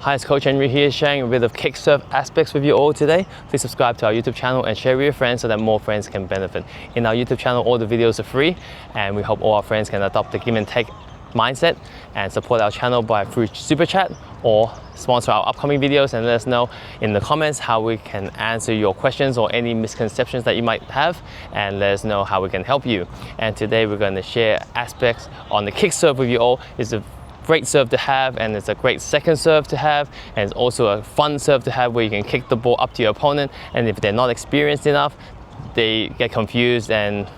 Hi, it's Coach Henry here, sharing a bit of kick serve aspects with you all today. Please subscribe to our YouTube channel and share with your friends so that more friends can benefit. In our YouTube channel, all the videos are free, and we hope all our friends can adopt the give and take mindset and support our channel through Super Chat or sponsor our upcoming videos and let us know in the comments how we can answer your questions or any misconceptions that you might have, and let us know how we can help you. And today we're going to share aspects on the kick serve with you all. It's a great serve to have, and it's a great second serve to have, and it's also a fun serve to have where you can kick the ball up to your opponent, and if they're not experienced enough, they get confused and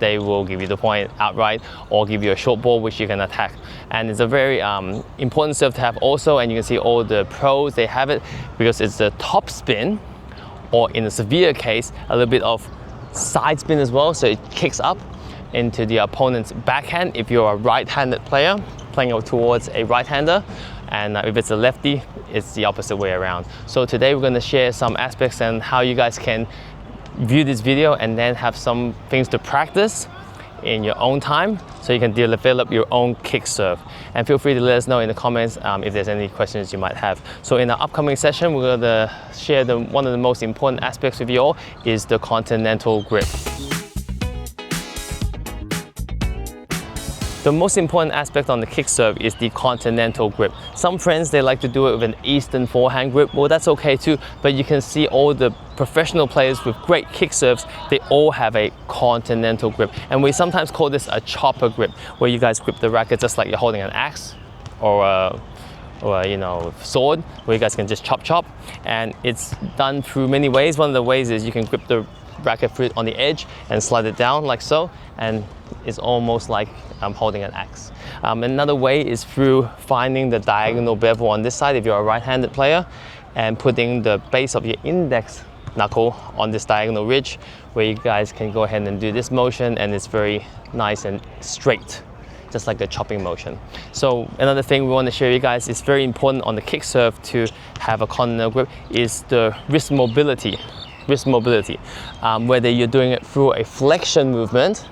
they will give you the point outright or give you a short ball which you can attack. And it's a very important serve to have also, and you can see all the pros, they have it because it's a top spin, or in a severe case, a little bit of side spin as well, so it kicks up into the opponent's backhand if you're a right-handed player playing towards a right-hander, and if it's a lefty, it's the opposite way around. So today we're going to share some aspects and how you guys can view this video and then have some things to practice in your own time so you can develop your own kick serve. And feel free to let us know in the comments if there's any questions you might have. So in our upcoming session, we're going to share one of the most important aspects with you all is the Continental grip. The most important aspect on the kick serve is the Continental grip. Some friends, they like to do it with an Eastern forehand grip. Well, that's okay too, but you can see all the professional players with great kick serves, they all have a Continental grip. And we sometimes call this a chopper grip, where you guys grip the racket just like you're holding an axe or a sword, where you guys can just chop. And it's done through many ways. One of the ways is you can grip the racket on the edge and slide it down like so, and it's almost like I'm holding an axe. Another way is through finding the diagonal bevel on this side if you're a right-handed player, and putting the base of your index knuckle on this diagonal ridge, where you guys can go ahead and do this motion, and it's very nice and straight, just like a chopping motion. So another thing we want to share with you guys is very important on the kick serve to have a Continental grip is the wrist mobility. Whether you're doing it through a flexion movement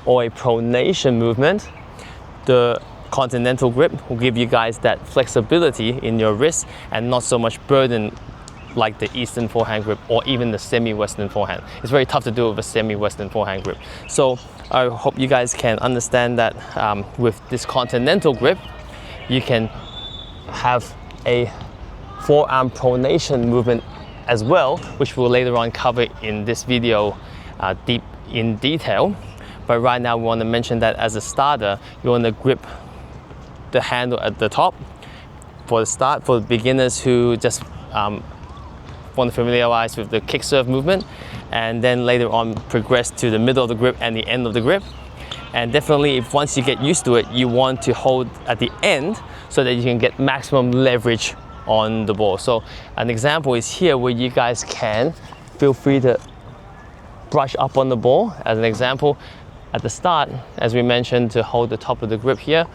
or a pronation movement, the Continental grip will give you guys that flexibility in your wrist and not so much burden like the Eastern forehand grip or even the semi-Western forehand. It's very tough to do with a semi-Western forehand grip. So I hope you guys can understand that with this Continental grip, you can have a forearm pronation movement as well, which we'll later on cover in this video deep in detail. But right now we want to mention that as a starter, you want to grip the handle at the top for the start, for the beginners who just want to familiarize with the kick serve movement, and then later on progress to the middle of the grip and the end of the grip. And definitely, if once you get used to it, you want to hold at the end so that you can get maximum leverage on the ball. So an example is here where you guys can feel free to brush up on the ball. As an example, at the start, as we mentioned, to hold the top of the grip here,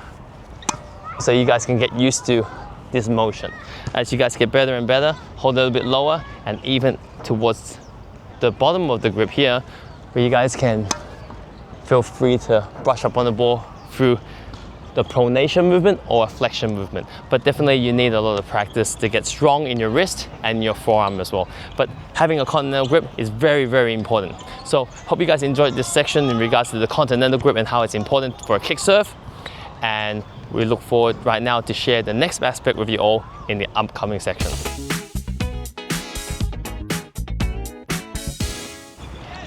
so you guys can get used to this motion. As you guys get better and better, hold a little bit lower and even towards the bottom of the grip here, where you guys can feel free to brush up on the ball through the pronation movement or a flexion movement. But definitely you need a lot of practice to get strong in your wrist and your forearm as well. But having a Continental grip is very, very important. So hope you guys enjoyed this section in regards to the Continental grip and how it's important for a kick serve. And we look forward right now to share the next aspect with you all in the upcoming section.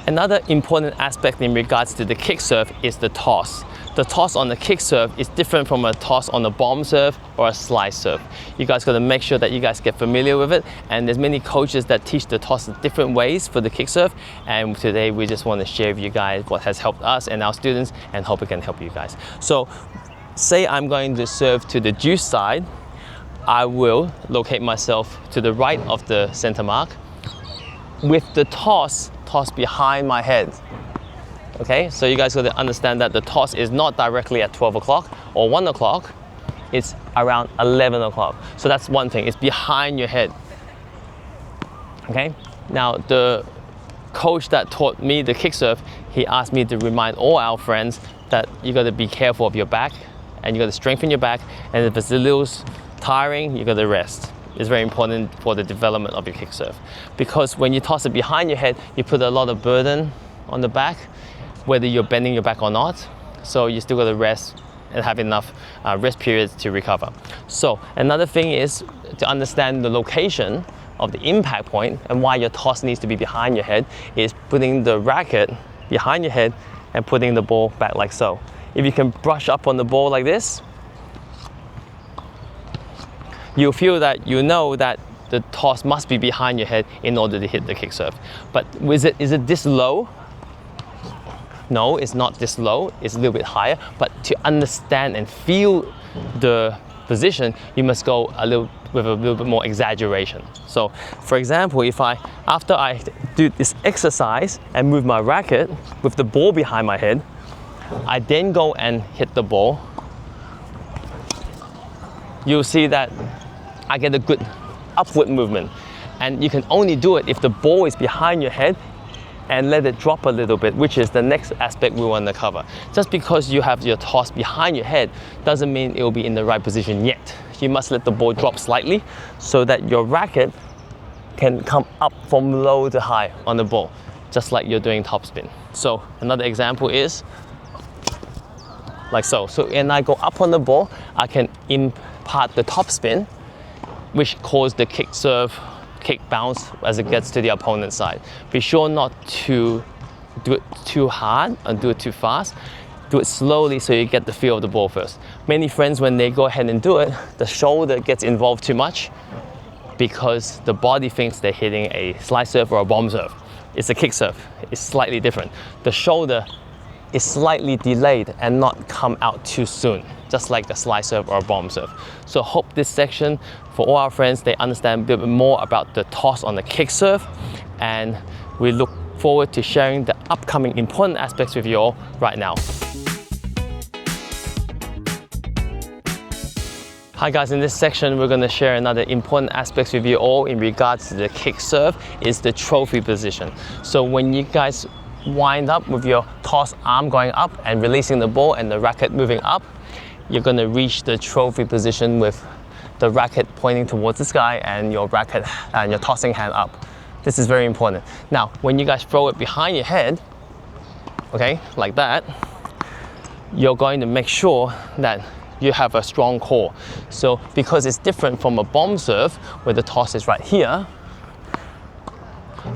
Another important aspect in regards to the kick serve is the toss. The toss on the kick serve is different from a toss on a bomb serve or a slice serve. You guys got to make sure that you guys get familiar with it, and there's many coaches that teach the toss in different ways for the kick serve, and today we just want to share with you guys what has helped us and our students, and hope it can help you guys. So say I'm going to serve to the juice side, I will locate myself to the right of the center mark with the toss behind my head. Okay, so you guys got to understand that the toss is not directly at 12 o'clock or 1 o'clock, it's around 11 o'clock. So that's one thing, it's behind your head. Okay, now the coach that taught me the kick serve, he asked me to remind all our friends that you got to be careful of your back and you got to strengthen your back, and if it's a little tiring, you gotta rest. It's very important for the development of your kick serve, because when you toss it behind your head, you put a lot of burden on the back, whether you're bending your back or not. So you still gotta rest and have enough rest periods to recover. So another thing is to understand the location of the impact point and why your toss needs to be behind your head is putting the racket behind your head and putting the ball back like so. If you can brush up on the ball like this, you'll feel that you know that the toss must be behind your head in order to hit the kick serve. But is it this low? No, it's not this low, it's a little bit higher. But to understand and feel the position, you must go with a little bit more exaggeration. So for example, after I do this exercise and move my racket with the ball behind my head, I then go and hit the ball, you'll see that I get a good upward movement. And you can only do it if the ball is behind your head and let it drop a little bit, which is the next aspect we want to cover. Just because you have your toss behind your head doesn't mean it will be in the right position yet. You must let the ball drop slightly so that your racket can come up from low to high on the ball, just like you're doing topspin. So another example is like so. So when I go up on the ball, I can impart the topspin, which causes the kick bounce as it gets to the opponent's side. Be sure not to do it too hard and do it too fast. Do it slowly so you get the feel of the ball first. Many friends, when they go ahead and do it, the shoulder gets involved too much because the body thinks they're hitting a slide serve or a bomb serve. It's a kick serve. It's slightly different. The shoulder is slightly delayed and not come out too soon, just like a slide serve or a bomb serve. So hope this section, for all our friends, they understand a bit more about the toss on the kick serve, and we look forward to sharing the upcoming important aspects with you all right now. Hi guys, in this section we're going to share another important aspects with you all in regards to the kick serve is the trophy position. So when you guys wind up with your toss arm going up and releasing the ball and the racket moving up, you're going to reach the trophy position with the racket pointing towards the sky and your racket and your tossing hand up. This is very important. Now, when you guys throw it behind your head, okay, like that, you're going to make sure that you have a strong core. So because it's different from a bomb serve where the toss is right here,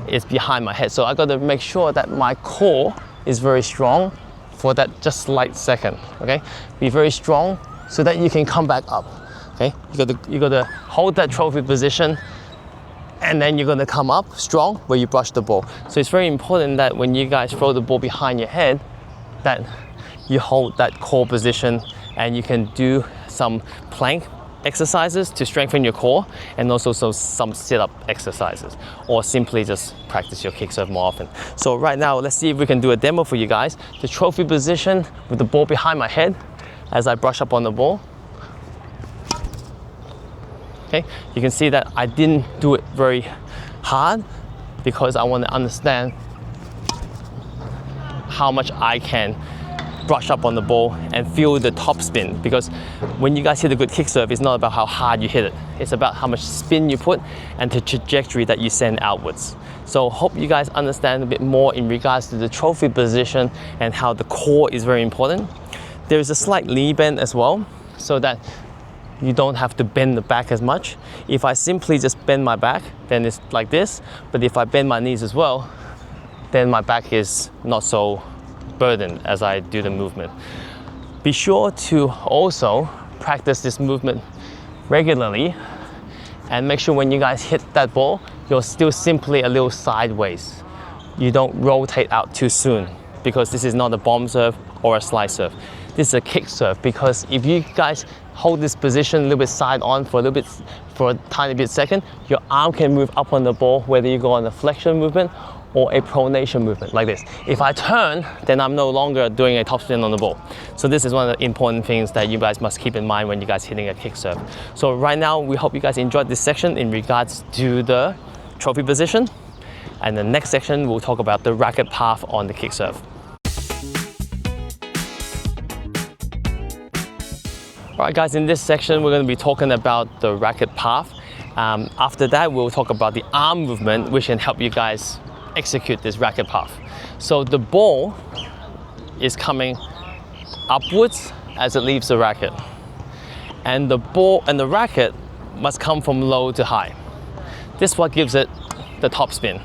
it's behind my head. So I got to make sure that my core is very strong for that just slight second, okay? Be very strong so that you can come back up, okay? You got to hold that trophy position, and then you're going to come up strong where you brush the ball. So it's very important that when you guys throw the ball behind your head, that you hold that core position, and you can do some plank exercises to strengthen your core, and also some sit-up exercises, or simply just practice your kick serve more often. So right now, let's see if we can do a demo for you guys. The trophy position with the ball behind my head as I brush up on the ball. Okay, you can see that I didn't do it very hard because I want to understand how much I can brush up on the ball and feel the top spin, because when you guys hit a good kick serve, it's not about how hard you hit it, it's about how much spin you put and the trajectory that you send outwards. So hope you guys understand a bit more in regards to the trophy position and how the core is very important. There is a slight knee bend as well, so that you don't have to bend the back as much. If I simply just bend my back, then it's like this, but if I bend my knees as well, then my back is not so burden as I do the movement. Be sure to also practice this movement regularly, and make sure when you guys hit that ball, you're still simply a little sideways. You don't rotate out too soon, because this is not a bomb serve or a slide serve. This is a kick serve, because if you guys hold this position a little bit side on for a tiny bit second, your arm can move up on the ball, whether you go on a flexion movement or a pronation movement like this. If I turn, then I'm no longer doing a topspin on the ball. So this is one of the important things that you guys must keep in mind when you guys hitting a kick serve. So right now, we hope you guys enjoyed this section in regards to the trophy position. And the next section, we'll talk about the racket path on the kick serve. Alright guys, in this section we're going to be talking about the racket path. After that we'll talk about the arm movement, which can help you guys execute this racket path. So the ball is coming upwards as it leaves the racket, and the ball and the racket must come from low to high. This is what gives it the top spin.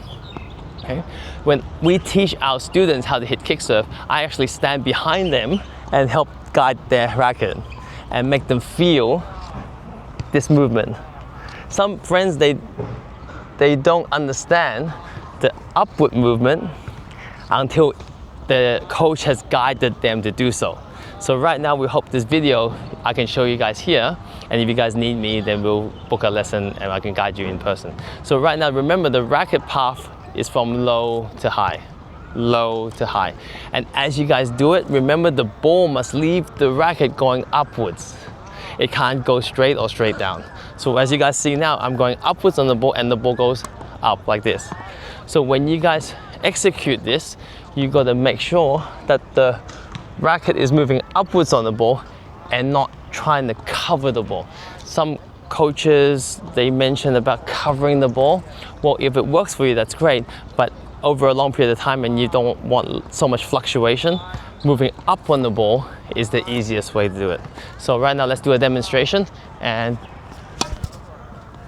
Okay? When we teach our students how to hit kick serve, I actually stand behind them and help guide their racket and make them feel this movement. Some friends, they don't understand the upward movement until the coach has guided them to do so. So right now we hope this video I can show you guys here, and if you guys need me, then we'll book a lesson and I can guide you in person. So right now, remember the racket path is from low to high, low to high. And as you guys do it, remember the ball must leave the racket going upwards. It can't go straight or straight down. So as you guys see now, I'm going upwards on the ball and the ball goes up like this. So when you guys execute this, you got to make sure that the racket is moving upwards on the ball and not trying to cover the ball. Some coaches, they mention about covering the ball. Well, if it works for you, that's great, but over a long period of time and you don't want so much fluctuation, moving up on the ball is the easiest way to do it. So right now let's do a demonstration, and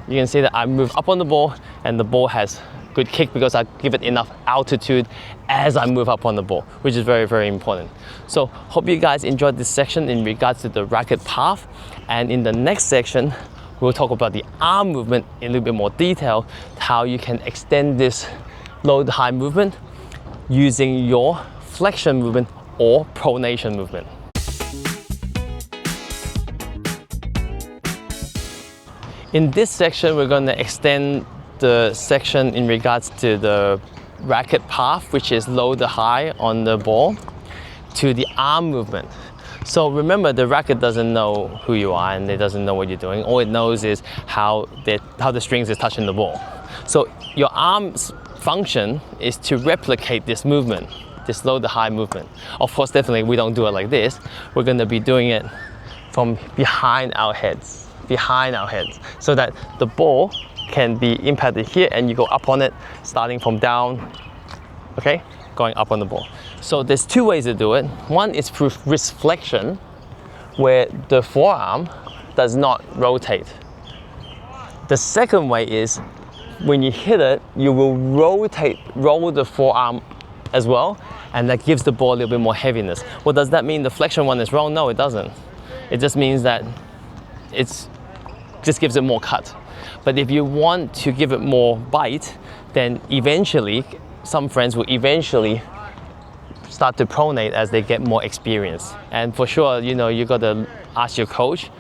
you can see that I move up on the ball and the ball has good kick because I give it enough altitude as I move up on the ball, which is very, very important. So hope you guys enjoyed this section in regards to the racket path, and in the next section we'll talk about the arm movement in a little bit more detail, how you can extend this low to high movement using your flexion movement or pronation movement. In this section, we're going to extend the section in regards to the racket path, which is low to high on the ball, to the arm movement. So remember, the racket doesn't know who you are and it doesn't know what you're doing. All it knows is how the strings is touching the ball. So your arm's function is to replicate this movement, this low to high movement. Of course, definitely we don't do it like this. We're going to be doing it from behind our heads, so that the ball can be impacted here and you go up on it, starting from down, okay, going up on the ball. So there's two ways to do it. One is through wrist flexion, where the forearm does not rotate. The second way is when you hit it, you will roll the forearm as well, and that gives the ball a little bit more heaviness. Well, does that mean the flexion one is wrong? No, it doesn't. It just means that just gives it more cut. But if you want to give it more bite, then eventually, some friends will eventually start to pronate as they get more experience. And for sure, you know, you got to ask your coach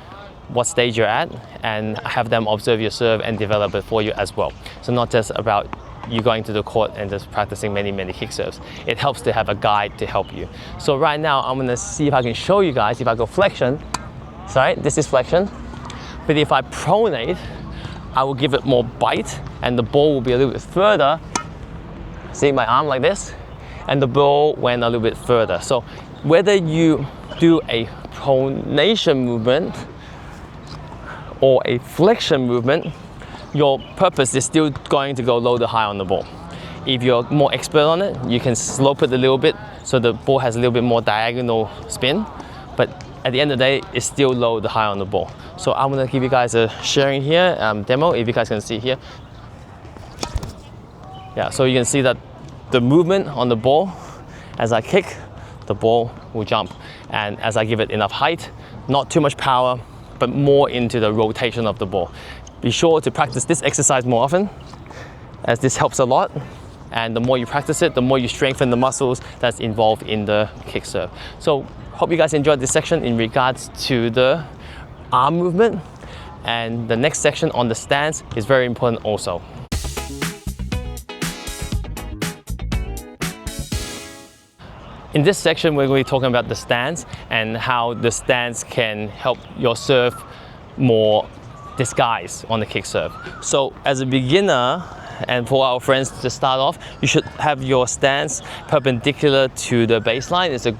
what stage you're at and have them observe your serve and develop it for you as well. So not just about you going to the court and just practicing many kick serves. It helps to have a guide to help you. So right now, I'm gonna see if I can show you guys, if I go flexion, sorry, this is flexion. But if I pronate, I will give it more bite and the ball will be a little bit further. See my arm like this? And the ball went a little bit further. So whether you do a pronation movement or a flexion movement, your purpose is still going to go low to high on the ball. If you're more expert on it, you can slope it a little bit so the ball has a little bit more diagonal spin. But at the end of the day, it's still low to high on the ball. So I'm gonna give you guys a sharing here, demo, if you guys can see here. Yeah, so you can see that the movement on the ball, as I kick, the ball will jump. And as I give it enough height, not too much power, but more into the rotation of the ball. Be sure to practice this exercise more often, as this helps a lot. And the more you practice it, the more you strengthen the muscles that's involved in the kick serve. So hope you guys enjoyed this section in regards to the arm movement. And the next section on the stance is very important also. In this section, we're going to be talking about the stance and how the stance can help your serve more disguise on the kick serve. So as a beginner, and for our friends to start off, you should have your stance perpendicular to the baseline. It's a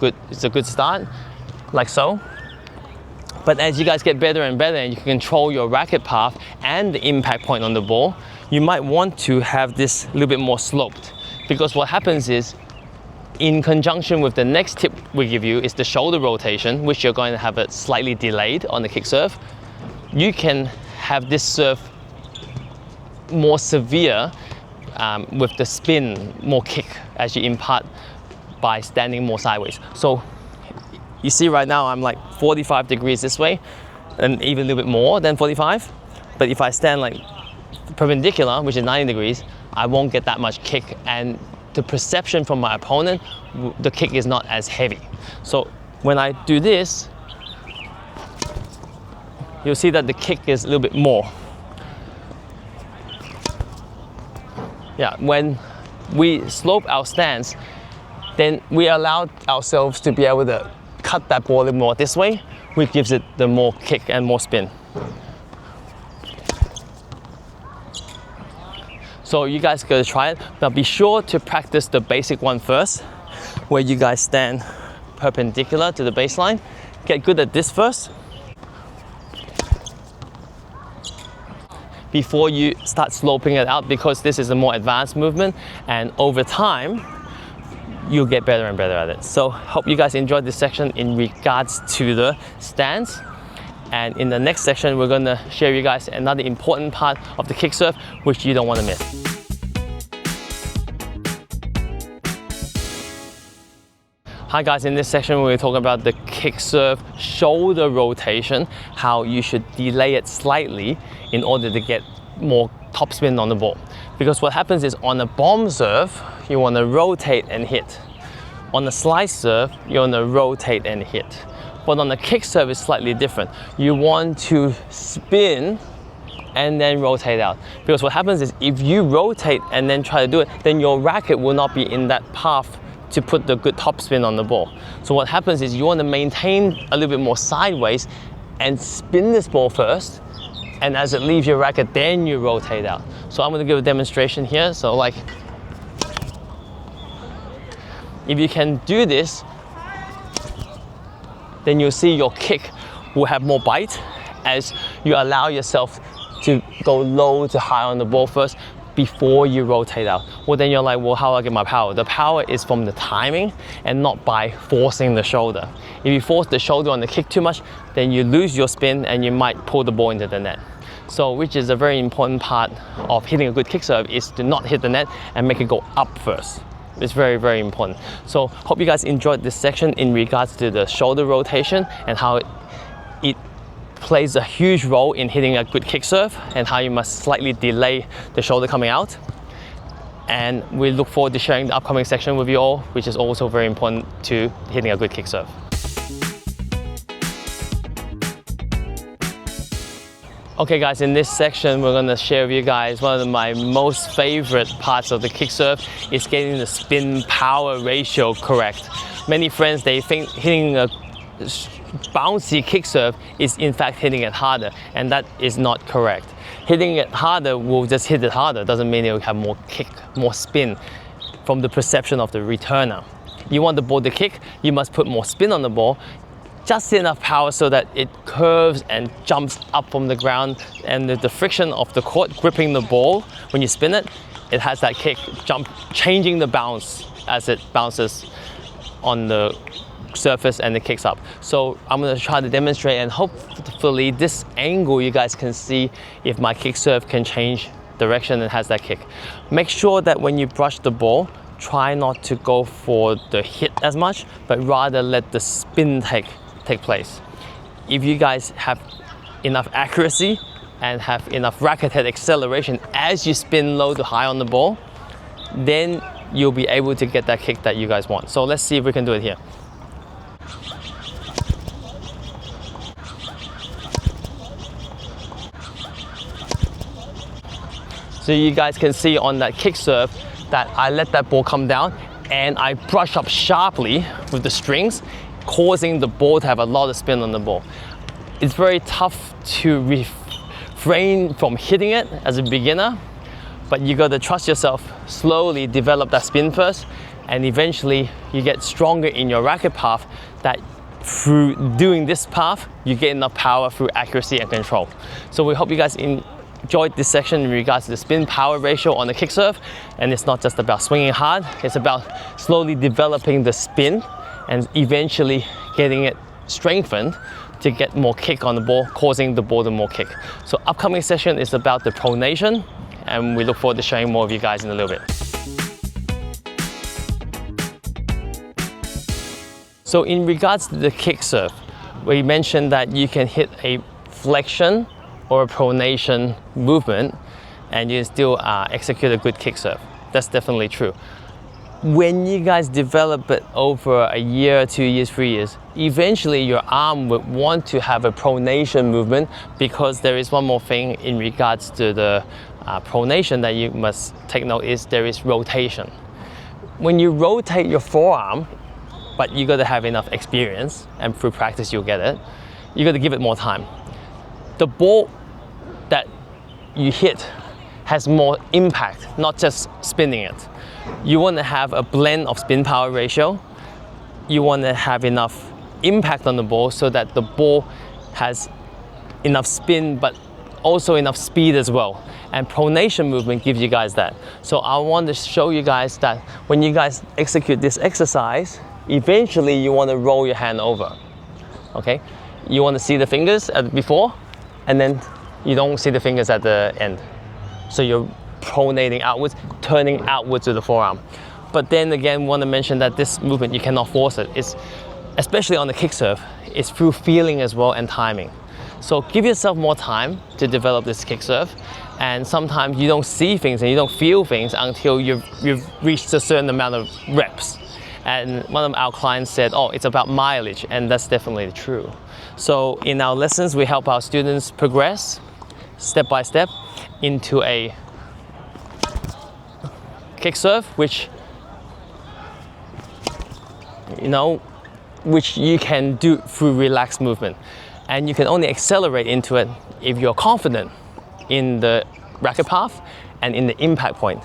good start, like so. But as you guys get better and better and you can control your racket path and the impact point on the ball, you might want to have this a little bit more sloped. Because what happens is, in conjunction with the next tip we give you is the shoulder rotation, which you're going to have it slightly delayed on the kick serve. You can have this serve more severe with the spin, more kick as you impart by standing more sideways. So you see right now I'm like 45 degrees this way and even a little bit more than 45. But if I stand like perpendicular, which is 90 degrees, I won't get that much kick, and the perception from my opponent, the kick is not as heavy. So when I do this, you'll see that the kick is a little bit more. Yeah, when we slope our stance, then we allow ourselves to be able to cut that ball a little more this way, which gives it the more kick and more spin. So you guys gotta try it. Now be sure to practice the basic one first, where you guys stand perpendicular to the baseline. Get good at this first before you start sloping it out, because this is a more advanced movement, and over time you'll get better and better at it. So hope you guys enjoyed this section in regards to the stance. And in the next section, we're gonna share you guys another important part of the kick serve, which you don't wanna miss. Hi guys, in this section, we're talking about the kick serve shoulder rotation, how you should delay it slightly in order to get more topspin on the ball. Because what happens is on a bomb serve, you wanna rotate and hit. On a slice serve, you wanna rotate and hit. But on the kick serve, it's slightly different. You want to spin and then rotate out. Because what happens is if you rotate and then try to do it, then your racket will not be in that path to put the good topspin on the ball. So what happens is you want to maintain a little bit more sideways and spin this ball first, and as it leaves your racket, then you rotate out. So I'm going to give a demonstration here. So like, if you can do this, then you'll see your kick will have more bite as you allow yourself to go low to high on the ball first before you rotate out. Well, then you're like, well, how do I get my power? The power is from the timing and not by forcing the shoulder. If you force the shoulder on the kick too much, then you lose your spin and you might pull the ball into the net. So, which is a very important part of hitting a good kick serve, is to not hit the net and make it go up first. It's very, very important. So hope you guys enjoyed this section in regards to the shoulder rotation and how it plays a huge role in hitting a good kick serve, and how you must slightly delay the shoulder coming out. And we look forward to sharing the upcoming section with you all, which is also very important to hitting a good kick serve. Okay guys, in this section we're going to share with you guys one of my most favorite parts of the kick serve is getting the spin power ratio correct. Many friends, they think hitting a bouncy kick serve is in fact hitting it harder, and that is not correct. Hitting it harder will just hit it harder, doesn't mean it will have more kick, more spin from the perception of the returner. You want the ball to kick, you must put more spin on the ball, just enough power so that it curves and jumps up from the ground, and the friction of the court gripping the ball when you spin it, it has that kick jump, changing the bounce as it bounces on the surface and it kicks up. So I'm going to try to demonstrate, and hopefully this angle you guys can see if my kick serve can change direction and has that kick. Make sure that when you brush the ball, try not to go for the hit as much, but rather let the spin take place. If you guys have enough accuracy and have enough racket head acceleration as you spin low to high on the ball, then you'll be able to get that kick that you guys want. So let's see if we can do it here. So you guys can see on that kick serve that I let that ball come down and I brush up sharply with the strings, causing the ball to have a lot of spin on the ball. It's very tough to refrain from hitting it as a beginner, but you got to trust yourself, slowly develop that spin first, and eventually you get stronger in your racket path that through doing this path, you get enough power through accuracy and control. So we hope you guys enjoyed this section in regards to the spin power ratio on the kick serve. And it's not just about swinging hard, it's about slowly developing the spin and eventually getting it strengthened to get more kick on the ball, causing the ball to more kick. So upcoming session is about the pronation, and we look forward to showing more of you guys in a little bit. So in regards to the kick serve, we mentioned that you can hit a flexion or a pronation movement and you still execute a good kick serve. That's definitely true. When you guys develop it over a year, 2 years, 3 years, eventually your arm would want to have a pronation movement, because there is one more thing in regards to the pronation that you must take note is there is rotation. When you rotate your forearm, but you got to have enough experience, and through practice you'll get it, you got to give it more time. The ball that you hit has more impact, not just spinning it. You want to have a blend of spin power ratio. You want to have enough impact on the ball so that the ball has enough spin but also enough speed as well. And pronation movement gives you guys that. So I want to show you guys that when you guys execute this exercise, eventually you want to roll your hand over. Okay? You want to see the fingers before, and then you don't see the fingers at the end. So you're pronating outwards, turning outwards with the forearm. But then again, want to mention that this movement, you cannot force it. It's, especially on the kick serve, it's through feeling as well and timing. So give yourself more time to develop this kick serve. And sometimes you don't see things and you don't feel things until you've reached a certain amount of reps. And one of our clients said, oh, it's about mileage, and that's definitely true. So in our lessons, we help our students progress step by step into a kick serve, which you can do through relaxed movement. And you can only accelerate into it if you're confident in the racket path and in the impact point.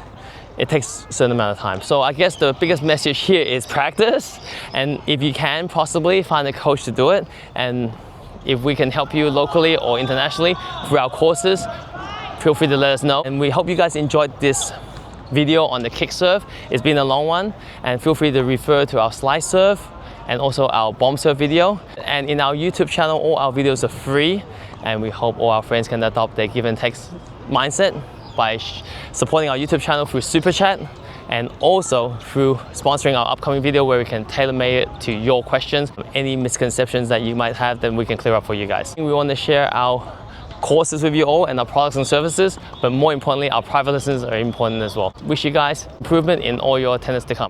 It takes a certain amount of time. So I guess the biggest message here is practice, and if you can, possibly find a coach to do it. And if we can help you locally or internationally through our courses, feel free to let us know. And we hope you guys enjoyed this video on the kick serve. It's been a long one, and feel free to refer to our slide serve and also our bomb serve video. And in our YouTube channel, all our videos are free, and we hope all our friends can adopt their give and take mindset by supporting our YouTube channel through Super Chat, and also through sponsoring our upcoming video where we can tailor-make it to your questions. Any misconceptions that you might have, then we can clear up for you guys. We want to share our courses with you all and our products and services, but more importantly, our private lessons are important as well. Wish you guys improvement in all your tennis to come.